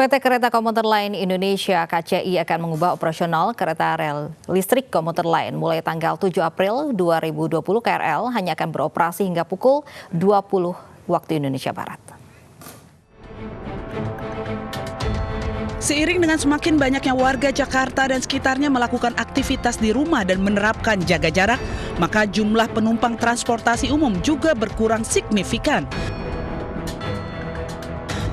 PT Kereta Komuter Lain Indonesia (KCI) akan mengubah operasional kereta rel listrik komuter lain mulai tanggal 7 April 2020. KRL hanya akan beroperasi hingga pukul 20 waktu Indonesia Barat. Seiring dengan semakin banyaknya warga Jakarta dan sekitarnya melakukan aktivitas di rumah dan menerapkan jaga jarak, maka jumlah penumpang transportasi umum juga berkurang signifikan.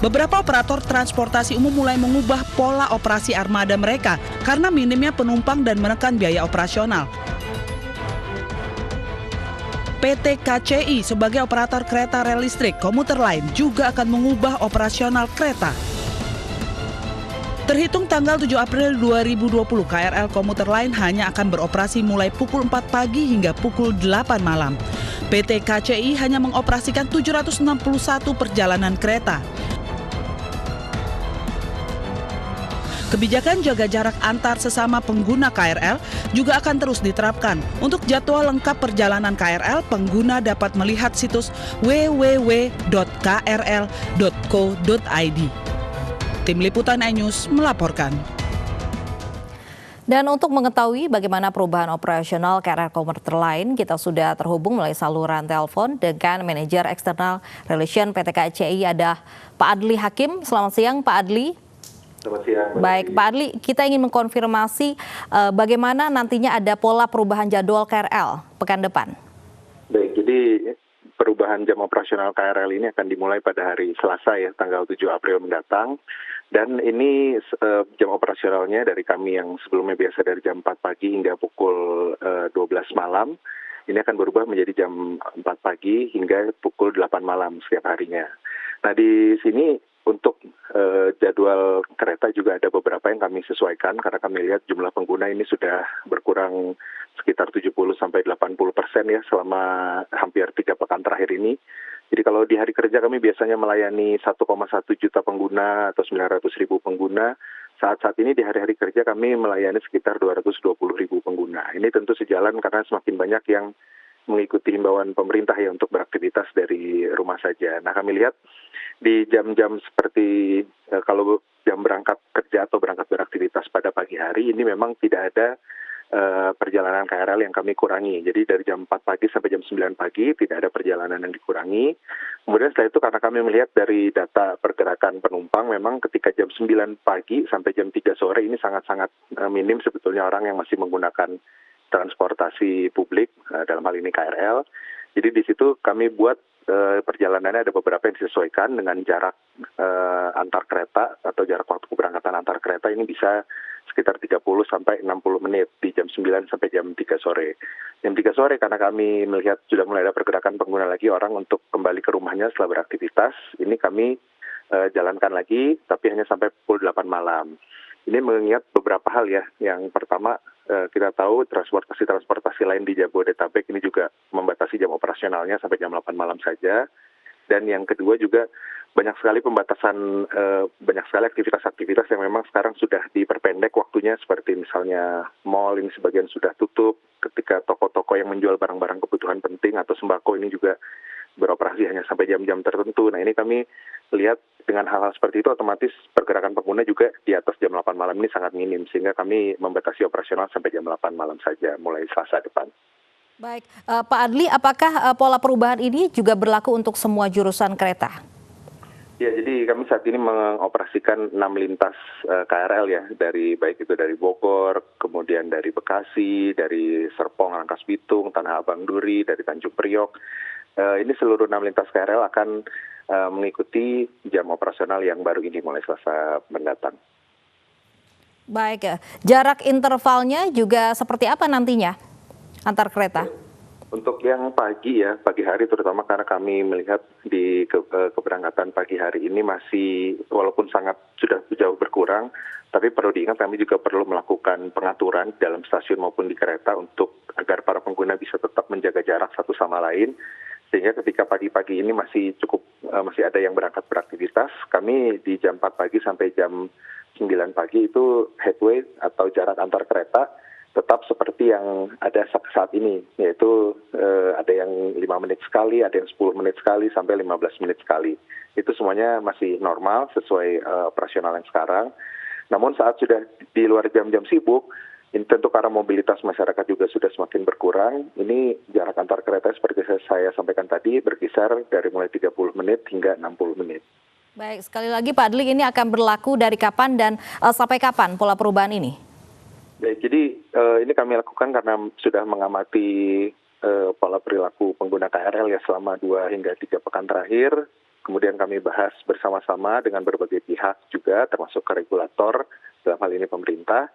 Beberapa operator transportasi umum mulai mengubah pola operasi armada mereka karena minimnya penumpang dan menekan biaya operasional. PT KCI sebagai operator kereta rel listrik komuter lain juga akan mengubah operasional kereta. Terhitung tanggal 7 April 2020, KRL komuter lain hanya akan beroperasi mulai pukul 4 pagi hingga pukul 8 malam. PT KCI hanya mengoperasikan 761 perjalanan kereta. Kebijakan jaga jarak antar sesama pengguna KRL juga akan terus diterapkan. Untuk jadwal lengkap perjalanan KRL, pengguna dapat melihat situs www.krl.co.id. Tim Liputan iNews melaporkan. Dan untuk mengetahui bagaimana perubahan operasional KRL komuter lain, kita sudah terhubung melalui saluran telepon dengan Manajer External Relation PT KCI, ada Pak Adli Hakim. Selamat siang Pak Adli. Selamat siang. Baik, Pak Adli, kita ingin mengkonfirmasi bagaimana nantinya ada pola perubahan jadwal KRL pekan depan. Baik, jadi perubahan jam operasional KRL ini akan dimulai pada hari Selasa ya, tanggal 7 April mendatang. Dan ini jam operasionalnya dari kami yang sebelumnya biasa dari jam 4 pagi hingga pukul 12 malam. Ini akan berubah menjadi jam 4 pagi hingga pukul 8 malam setiap harinya. Nah, di sini untuk jadwal kereta juga ada beberapa yang kami sesuaikan karena kami lihat jumlah pengguna ini sudah berkurang sekitar 70-80% ya selama hampir 3 pekan terakhir ini. Jadi kalau di hari kerja kami biasanya melayani 1,1 juta pengguna atau 900.000 pengguna. Saat-saat ini di hari-hari kerja kami melayani sekitar 220.000 pengguna. Ini tentu sejalan karena semakin banyak yang mengikuti himbauan pemerintah ya untuk beraktivitas dari rumah saja. Nah, kami lihat di jam-jam seperti kalau jam berangkat kerja atau berangkat beraktivitas pada pagi hari ini memang tidak ada perjalanan KRL yang kami kurangi. Jadi dari jam 4 pagi sampai jam 9 pagi tidak ada perjalanan yang dikurangi. Kemudian setelah itu karena kami melihat dari data pergerakan penumpang memang ketika jam 9 pagi sampai jam 3 sore ini sangat-sangat minim sebetulnya orang yang masih menggunakan transportasi publik, dalam hal ini KRL. Jadi di situ kami buat perjalanannya ada beberapa yang disesuaikan dengan jarak antar kereta atau jarak waktu keberangkatan antar kereta ini bisa sekitar 30 sampai 60 menit di jam 9 sampai jam 3 sore. Jam 3 sore karena kami melihat sudah mulai ada pergerakan pengguna lagi orang untuk kembali ke rumahnya setelah beraktivitas, ini kami jalankan lagi tapi hanya sampai pukul 8 malam. Ini mengingat beberapa hal ya. Yang pertama, kita tahu transportasi lain di Jabodetabek ini juga membatasi jam operasionalnya sampai jam 8 malam saja. Dan yang kedua juga banyak sekali pembatasan, banyak sekali aktivitas-aktivitas yang memang sekarang sudah diperpendek waktunya, seperti misalnya mall ini sebagian sudah tutup, ketika toko-toko yang menjual barang-barang kebutuhan penting atau sembako ini juga beroperasi hanya sampai jam-jam tertentu. Nah, ini kami lihat dengan hal-hal seperti itu otomatis pergerakan pengguna juga di atas jam 8 malam ini sangat minim, sehingga kami membatasi operasional sampai jam 8 malam saja mulai Selasa depan. Baik, Pak Adli, apakah pola perubahan ini juga berlaku untuk semua jurusan kereta? Ya, jadi kami saat ini mengoperasikan 6 lintas KRL ya, baik itu dari Bogor, kemudian dari Bekasi, dari Serpong, Rangkas Bitung, Tanah Abang Duri, dari Tanjung Priok. Ini seluruh 6 lintas KRL akan mengikuti jam operasional yang baru ini mulai Selasa mendatang. Baik, jarak intervalnya juga seperti apa nantinya antar kereta? Untuk yang pagi ya, pagi hari terutama karena kami melihat di keberangkatan pagi hari ini masih walaupun sudah jauh berkurang, tapi perlu diingat kami juga perlu melakukan pengaturan dalam stasiun maupun di kereta untuk agar para pengguna bisa tetap menjaga jarak satu sama lain. Sehingga ketika pagi-pagi ini masih ada yang berangkat beraktivitas, kami di jam 4 pagi sampai jam 9 pagi itu headway atau jarak antar kereta tetap seperti yang ada saat ini, yaitu ada yang 5 menit sekali, ada yang 10 menit sekali, sampai 15 menit sekali. Itu semuanya masih normal sesuai operasional yang sekarang. Namun saat sudah di luar jam-jam sibuk, ini tentu karena mobilitas masyarakat juga sudah semakin berkurang, ini jarak antar kereta seperti saya sampaikan tadi berkisar dari mulai 30 menit hingga 60 menit. Baik, sekali lagi Pak Adli, ini akan berlaku dari kapan dan sampai kapan pola perubahan ini? Baik, jadi ini kami lakukan karena sudah mengamati pola perilaku pengguna KRL ya selama 2 hingga 3 pekan terakhir. Kemudian kami bahas bersama-sama dengan berbagai pihak juga, termasuk ke regulator, dalam hal ini pemerintah.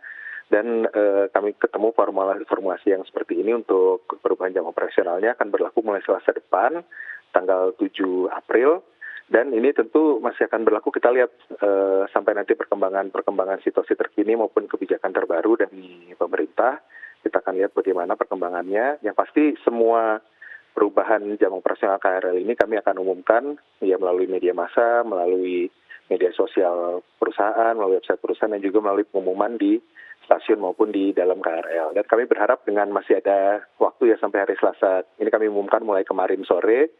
Dan kami ketemu formulasi yang seperti ini untuk perubahan jam operasionalnya akan berlaku mulai Selasa depan, tanggal 7 April. Dan ini tentu masih akan berlaku, kita lihat sampai nanti perkembangan situasi terkini maupun kebijakan terbaru dari pemerintah. Kita akan lihat bagaimana perkembangannya. Yang pasti semua perubahan jam operasional KRL ini kami akan umumkan ya melalui media massa, melalui media sosial perusahaan, melalui website perusahaan, dan juga melalui pengumuman di stasiun maupun di dalam KRL. Dan kami berharap dengan masih ada waktu ya sampai hari Selasa, ini kami umumkan mulai kemarin sore,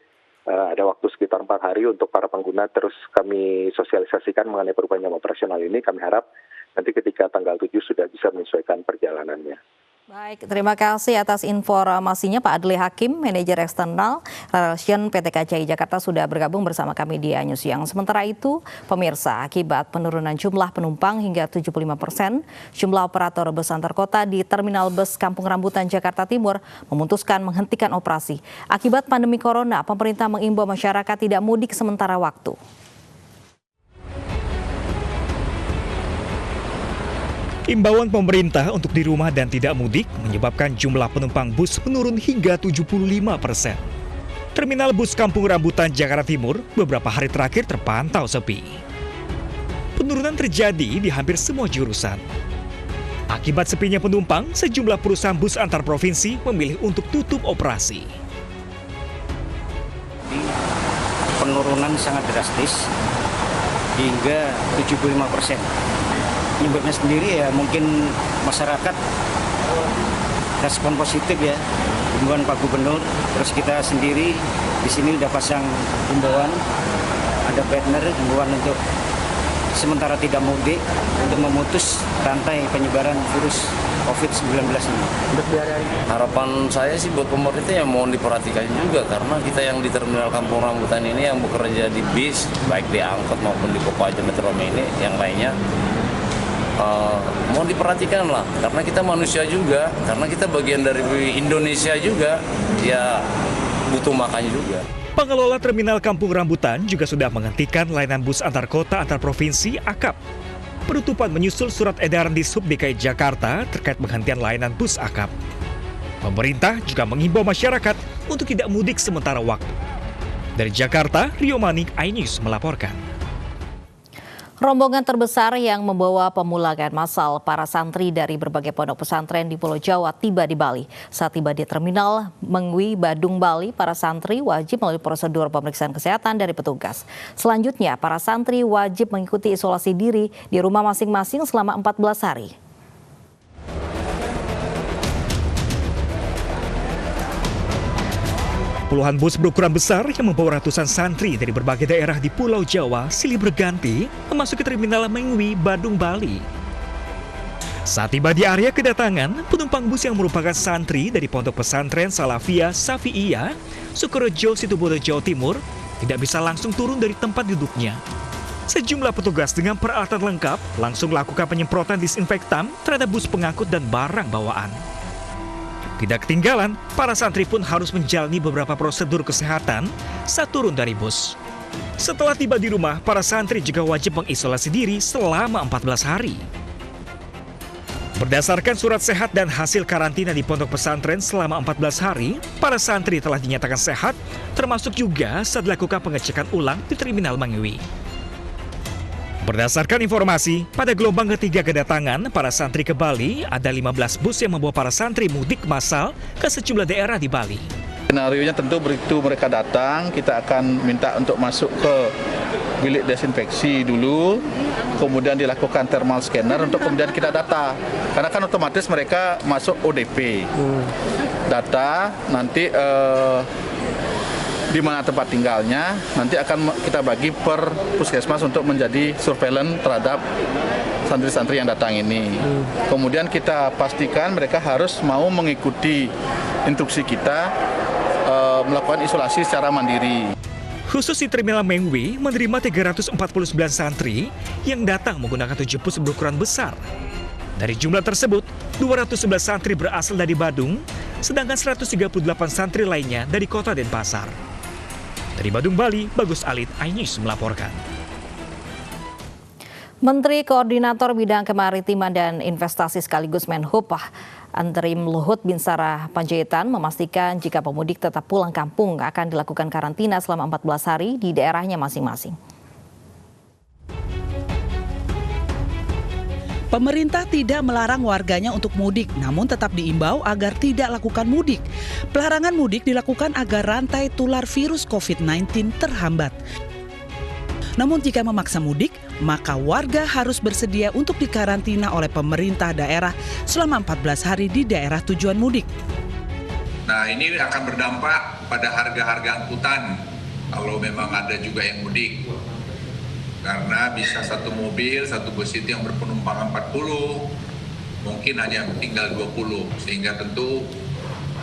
ada waktu sekitar 4 hari untuk para pengguna terus kami sosialisasikan mengenai perubahan jam operasional ini. Kami harap nanti ketika tanggal 7 sudah bisa menyesuaikan perjalanannya. Baik, terima kasih atas informasinya Pak Adli Hakim, Manajer Eksternal Relation PT KCI Jakarta sudah bergabung bersama kami di News Siang. Sementara itu, pemirsa, akibat penurunan jumlah penumpang hingga 75%, jumlah operator bus antar kota di Terminal Bus Kampung Rambutan Jakarta Timur memutuskan menghentikan operasi. Akibat pandemi corona, pemerintah mengimbau masyarakat tidak mudik sementara waktu. Imbauan pemerintah untuk di rumah dan tidak mudik menyebabkan jumlah penumpang bus menurun hingga 75%. Terminal Bus Kampung Rambutan Jakarta Timur beberapa hari terakhir terpantau sepi. Penurunan terjadi di hampir semua jurusan. Akibat sepinya penumpang, sejumlah perusahaan bus antar provinsi memilih untuk tutup operasi. Penurunan sangat drastis hingga 75%. Penyebabnya sendiri ya mungkin masyarakat respon positif ya, himbauan Pak Gubernur, terus kita sendiri di sini udah pasang himbauan, ada banner himbauan untuk sementara tidak mudik untuk memutus rantai penyebaran virus COVID-19 ini. Harapan saya sih buat pemerintah yang mohon diperhatikan juga, karena kita yang di Terminal Kampung Rambutan ini yang bekerja di bis, baik di angkot maupun di Kopaja Metro Mini, yang lainnya mau diperhatikan lah, karena kita manusia juga, karena kita bagian dari Indonesia juga, ya butuh makan juga. Pengelola Terminal Kampung Rambutan juga sudah menghentikan layanan bus antar kota antar provinsi AKAP. Penutupan menyusul surat edaran di Sub DKI Jakarta terkait penghentian layanan bus AKAP. Pemerintah juga mengimbau masyarakat untuk tidak mudik sementara waktu. Dari Jakarta, Rio Manik, iNews melaporkan. Rombongan terbesar yang membawa pemulangan massal para santri dari berbagai pondok pesantren di Pulau Jawa tiba di Bali. Saat tiba di Terminal Mengwi, Badung, Bali, para santri wajib melalui prosedur pemeriksaan kesehatan dari petugas. Selanjutnya, para santri wajib mengikuti isolasi diri di rumah masing-masing selama 14 hari. Puluhan bus berukuran besar yang membawa ratusan santri dari berbagai daerah di Pulau Jawa silih berganti memasuki Terminal Mengwi, Badung, Bali. Saat tiba di area kedatangan, penumpang bus yang merupakan santri dari Pondok Pesantren Salafiyah Syafi'iyah, Sukorejo, Situbondo, Jawa Timur, tidak bisa langsung turun dari tempat duduknya. Sejumlah petugas dengan peralatan lengkap langsung melakukan penyemprotan disinfektan terhadap bus pengangkut dan barang bawaan. Tidak ketinggalan, para santri pun harus menjalani beberapa prosedur kesehatan saat turun dari bus. Setelah tiba di rumah, para santri juga wajib mengisolasi diri selama 14 hari. Berdasarkan surat sehat dan hasil karantina di pondok pesantren selama 14 hari, para santri telah dinyatakan sehat, termasuk juga saat dilakukan pengecekan ulang di Terminal Mengwi. Berdasarkan informasi, pada gelombang ketiga kedatangan para santri ke Bali, ada 15 bus yang membawa para santri mudik massal ke sejumlah daerah di Bali. Skenarionya tentu begitu mereka datang, kita akan minta untuk masuk ke bilik desinfeksi dulu, kemudian dilakukan thermal scanner untuk kemudian kita data. Karena kan otomatis mereka masuk ODP. Data nanti di mana tempat tinggalnya, nanti akan kita bagi per puskesmas untuk menjadi surveillance terhadap santri-santri yang datang ini. Kemudian kita pastikan mereka harus mau mengikuti instruksi kita melakukan isolasi secara mandiri. Khusus di Terminal Mengwi menerima 349 santri yang datang menggunakan 7 bus berukuran besar. Dari jumlah tersebut, 211 santri berasal dari Badung, sedangkan 138 santri lainnya dari Kota Denpasar. Dari Badung, Bali, Bagus Alit, iNews melaporkan. Menteri Koordinator Bidang Kemaritiman dan Investasi sekaligus Menhub Antrim Luhut Binsar Panjaitan memastikan jika pemudik tetap pulang kampung akan dilakukan karantina selama 14 hari di daerahnya masing-masing. Pemerintah tidak melarang warganya untuk mudik, namun tetap diimbau agar tidak lakukan mudik. Pelarangan mudik dilakukan agar rantai tular virus COVID-19 terhambat. Namun jika memaksa mudik, maka warga harus bersedia untuk dikarantina oleh pemerintah daerah selama 14 hari di daerah tujuan mudik. Nah, ini akan berdampak pada harga-harga angkutan kalau memang ada juga yang mudik. Karena bisa satu mobil, satu bus itu yang berpenumpang 40, mungkin hanya tinggal 20, sehingga tentu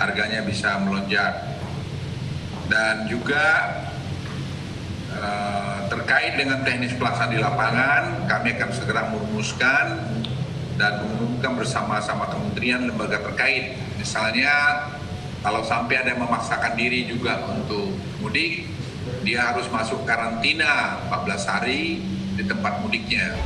harganya bisa melonjak. Dan juga terkait dengan teknis pelaksanaan di lapangan, kami akan segera merumuskan dan mengumumkan bersama-sama kementerian lembaga terkait. Misalnya, kalau sampai ada yang memaksakan diri juga untuk mudik, dia harus masuk karantina 14 hari di tempat mudiknya.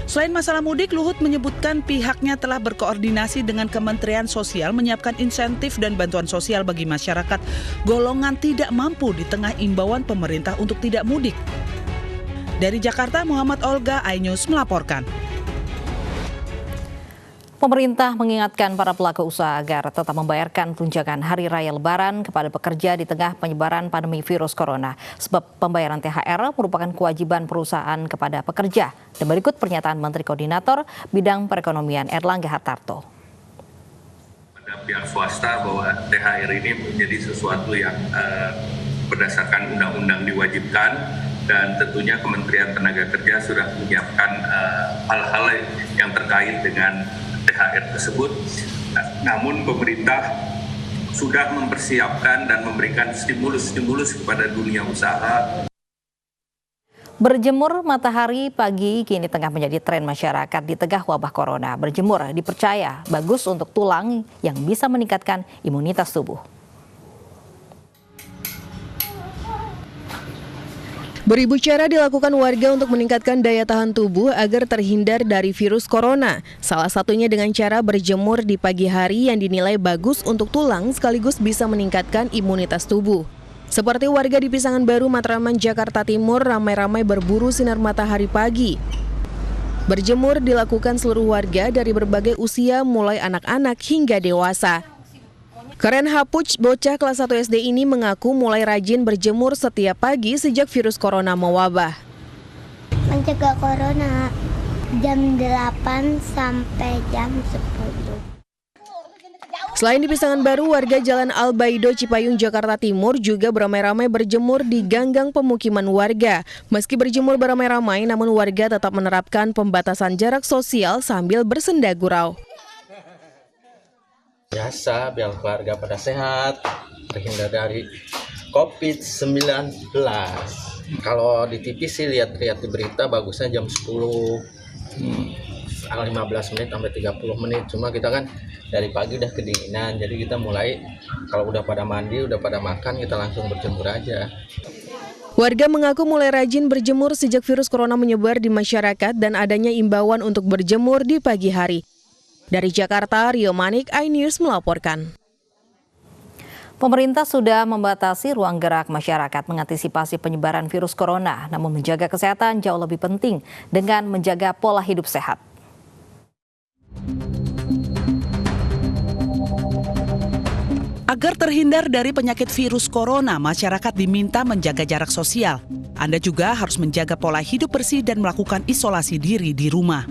Selain masalah mudik, Luhut menyebutkan pihaknya telah berkoordinasi dengan Kementerian Sosial menyiapkan insentif dan bantuan sosial bagi masyarakat golongan tidak mampu di tengah imbauan pemerintah untuk tidak mudik. Dari Jakarta, Muhammad Olga, iNews melaporkan. Pemerintah mengingatkan para pelaku usaha agar tetap membayarkan tunjangan Hari Raya Lebaran kepada pekerja di tengah penyebaran pandemi virus corona. Sebab pembayaran THR merupakan kewajiban perusahaan kepada pekerja. Dan berikut pernyataan Menteri Koordinator Bidang Perekonomian Erlangga Hartarto. Pada pihak swasta bahwa THR ini menjadi sesuatu yang berdasarkan undang-undang diwajibkan, dan tentunya Kementerian Tenaga Kerja sudah menyiapkan hal-hal yang terkait dengan THR tersebut. Namun pemerintah sudah mempersiapkan dan memberikan stimulus kepada dunia usaha. Berjemur matahari pagi kini tengah menjadi tren masyarakat di tengah wabah corona. Berjemur dipercaya bagus untuk tulang yang bisa meningkatkan imunitas tubuh. Beribu cara dilakukan warga untuk meningkatkan daya tahan tubuh agar terhindar dari virus corona. Salah satunya dengan cara berjemur di pagi hari yang dinilai bagus untuk tulang sekaligus bisa meningkatkan imunitas tubuh. Seperti warga di Pisangan Baru, Matraman, Jakarta Timur ramai-ramai berburu sinar matahari pagi. Berjemur dilakukan seluruh warga dari berbagai usia mulai anak-anak hingga dewasa. Karen Hapuch, bocah kelas 1 SD ini mengaku mulai rajin berjemur setiap pagi sejak virus corona mewabah. Mencegah corona jam 8 sampai jam 10. Selain di Pisangan Baru, warga Jalan Al-Baido, Cipayung, Jakarta Timur juga beramai-ramai berjemur di ganggang pemukiman warga. Meski berjemur beramai-ramai, namun warga tetap menerapkan pembatasan jarak sosial sambil bersenda gurau. Biasa biar keluarga pada sehat, terhindar dari COVID-19. Kalau di TV sih lihat-lihat di berita bagusnya jam 10, 15 menit sampai 30 menit. Cuma kita kan dari pagi udah kedinginan, jadi kita mulai kalau udah pada mandi, udah pada makan, kita langsung berjemur aja. Warga mengaku mulai rajin berjemur sejak virus corona menyebar di masyarakat dan adanya imbauan untuk berjemur di pagi hari. Dari Jakarta, Rio Manik, iNews melaporkan. Pemerintah sudah membatasi ruang gerak masyarakat mengantisipasi penyebaran virus corona, namun menjaga kesehatan jauh lebih penting dengan menjaga pola hidup sehat. Agar Agar terhindar dari penyakit virus corona, masyarakat diminta menjaga jarak sosial. Anda juga harus menjaga pola hidup bersih dan melakukan isolasi diri di rumah.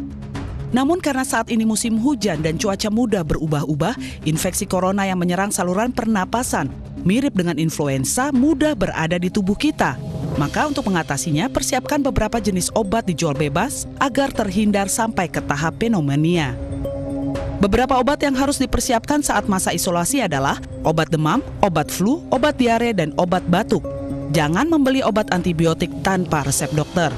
Namun karena saat ini musim hujan dan cuaca mudah berubah-ubah, infeksi corona yang menyerang saluran pernapasan, mirip dengan influenza, mudah berada di tubuh kita. Maka untuk mengatasinya, persiapkan beberapa jenis obat dijual bebas agar terhindar sampai ke tahap pneumonia. Beberapa obat yang harus dipersiapkan saat masa isolasi adalah obat demam, obat flu, obat diare, dan obat batuk. Jangan membeli obat antibiotik tanpa resep dokter.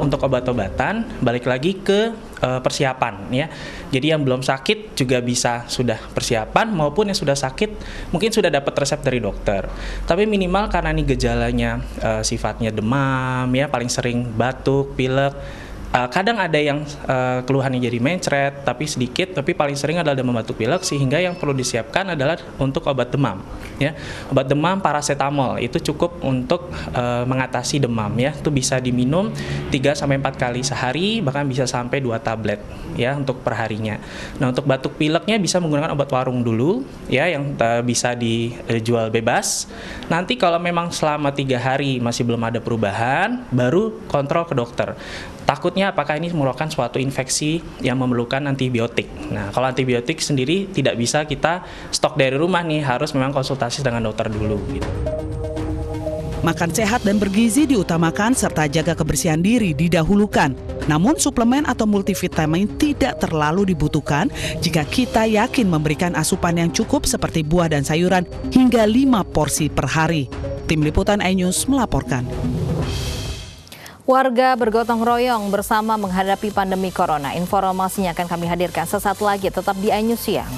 Untuk obat-obatan, balik lagi ke persiapan ya. Jadi yang belum sakit juga bisa sudah persiapan, maupun yang sudah sakit mungkin sudah dapat resep dari dokter. Tapi minimal karena ini gejalanya sifatnya demam ya, paling sering batuk, pilek. Kadang ada yang keluhannya jadi mencret, tapi sedikit, tapi paling sering adalah demam batuk pilek, sehingga yang perlu disiapkan adalah untuk obat demam. Ya, obat demam paracetamol itu cukup untuk mengatasi demam ya. Itu bisa diminum 3-4 kali sehari, bahkan bisa sampai 2 tablet ya untuk perharinya. Nah, untuk batuk pileknya bisa menggunakan obat warung dulu ya, yang bisa dijual bebas. Nanti kalau memang selama 3 hari masih belum ada perubahan, baru kontrol ke dokter. Takutnya apakah ini merupakan suatu infeksi yang memerlukan antibiotik. Nah, kalau antibiotik sendiri tidak bisa kita stok dari rumah nih, harus memang konsultasi dengan dokter dulu gitu. Makan sehat dan bergizi diutamakan serta jaga kebersihan diri didahulukan. Namun suplemen atau multivitamin tidak terlalu dibutuhkan jika kita yakin memberikan asupan yang cukup seperti buah dan sayuran hingga 5 porsi per hari. Tim Liputan iNews melaporkan. Warga bergotong royong bersama menghadapi pandemi corona. Informasinya akan kami hadirkan sesaat lagi, tetap di iNews Siang.